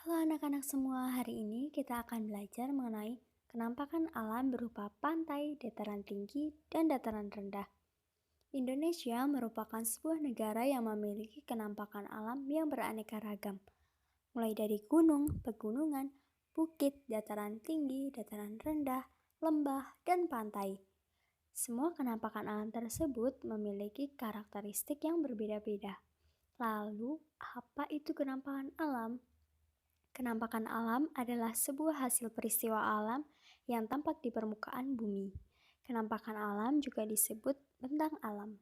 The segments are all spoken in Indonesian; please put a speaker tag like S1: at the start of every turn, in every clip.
S1: Halo anak-anak semua, hari ini kita akan belajar mengenai kenampakan alam berupa pantai, dataran tinggi, dan dataran rendah. Indonesia merupakan sebuah negara yang memiliki kenampakan alam yang beraneka ragam, mulai dari gunung, pegunungan, bukit, dataran tinggi, dataran rendah, lembah, dan pantai. Semua kenampakan alam tersebut memiliki karakteristik yang berbeda-beda. Lalu, apa itu kenampakan alam? Kenampakan alam adalah sebuah hasil peristiwa alam yang tampak di permukaan bumi. Kenampakan alam juga disebut bentang alam.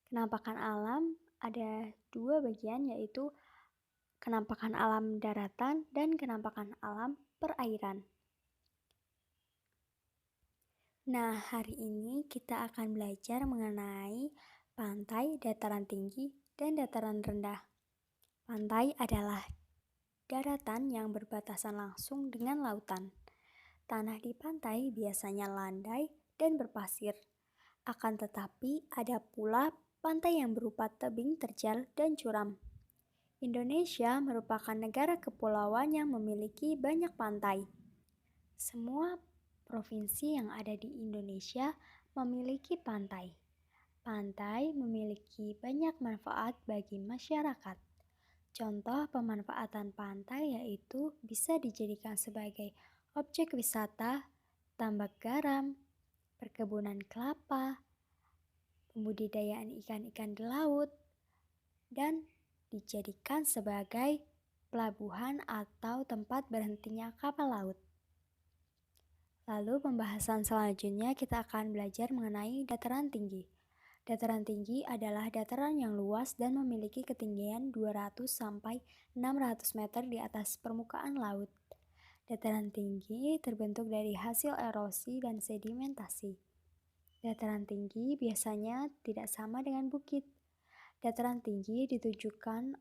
S1: Kenampakan alam ada dua bagian, yaitu kenampakan alam daratan dan kenampakan alam perairan. Nah, hari ini kita akan belajar mengenai pantai, dataran tinggi, dan dataran rendah. Pantai adalah daratan yang berbatasan langsung dengan lautan. Tanah di pantai biasanya landai dan berpasir. Akan tetapi ada pula pantai yang berupa tebing terjal dan curam. Indonesia merupakan negara kepulauan yang memiliki banyak pantai. Semua provinsi yang ada di Indonesia memiliki pantai. Pantai memiliki banyak manfaat bagi masyarakat. Contoh pemanfaatan pantai yaitu bisa dijadikan sebagai objek wisata, tambak garam, perkebunan kelapa, pembudidayaan ikan-ikan di laut, dan dijadikan sebagai pelabuhan atau tempat berhentinya kapal laut. Lalu pembahasan selanjutnya kita akan belajar mengenai dataran tinggi. Dataran tinggi adalah dataran yang luas dan memiliki ketinggian 200 sampai 600 meter di atas permukaan laut. Dataran tinggi terbentuk dari hasil erosi dan sedimentasi. Dataran tinggi biasanya tidak sama dengan bukit. Dataran tinggi ditunjukkan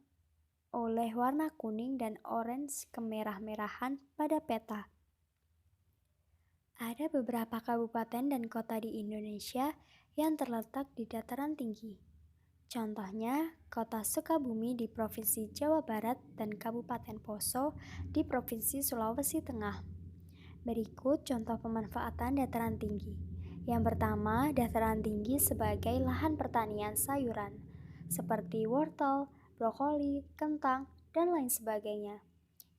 S1: oleh warna kuning dan orange kemerah-merahan pada peta. Ada beberapa kabupaten dan kota di Indonesia yang terletak di dataran tinggi. Contohnya, Kota Sukabumi di Provinsi Jawa Barat dan Kabupaten Poso di Provinsi Sulawesi Tengah. Berikut contoh pemanfaatan dataran tinggi. Yang pertama, dataran tinggi sebagai lahan pertanian sayuran, seperti wortel, brokoli, kentang, dan lain sebagainya.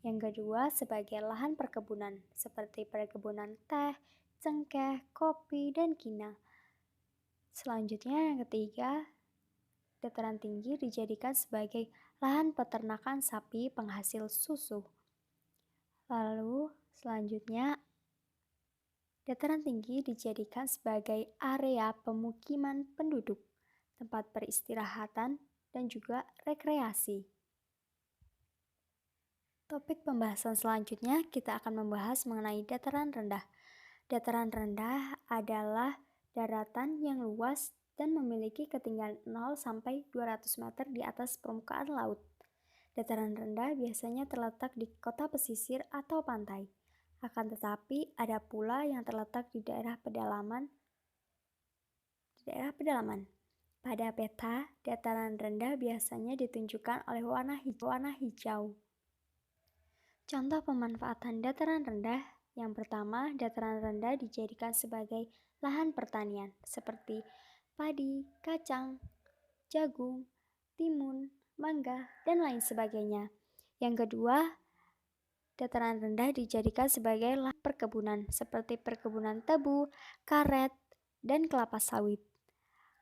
S1: Yang kedua, sebagai lahan perkebunan, seperti perkebunan teh, cengkeh, kopi, dan kina. Selanjutnya, yang ketiga, dataran tinggi dijadikan sebagai lahan peternakan sapi penghasil susu. Lalu, selanjutnya, dataran tinggi dijadikan sebagai area pemukiman penduduk, tempat peristirahatan, dan juga rekreasi. Topik pembahasan selanjutnya kita akan membahas mengenai dataran rendah. Dataran rendah adalah daratan yang luas dan memiliki ketinggian 0 sampai 200 meter di atas permukaan laut. Dataran rendah biasanya terletak di kota pesisir atau pantai. Akan tetapi ada pula yang terletak di daerah pedalaman. Pada peta, dataran rendah biasanya ditunjukkan oleh warna hijau. Contoh pemanfaatan dataran rendah. Yang pertama, dataran rendah dijadikan sebagai lahan pertanian seperti padi, kacang, jagung, timun, mangga, dan lain sebagainya. Yang kedua, dataran rendah dijadikan sebagai lahan perkebunan seperti perkebunan tebu, karet, dan kelapa sawit.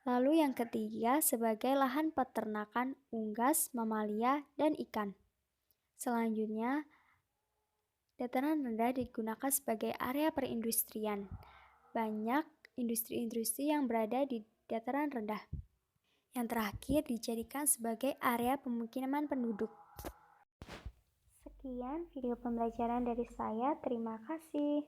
S1: Lalu yang ketiga, sebagai lahan peternakan unggas, mamalia, dan ikan. Selanjutnya, dataran rendah digunakan sebagai area perindustrian. Banyak industri-industri yang berada di dataran rendah. Yang terakhir dijadikan sebagai area pemukiman penduduk. Sekian video pembelajaran dari saya. Terima kasih.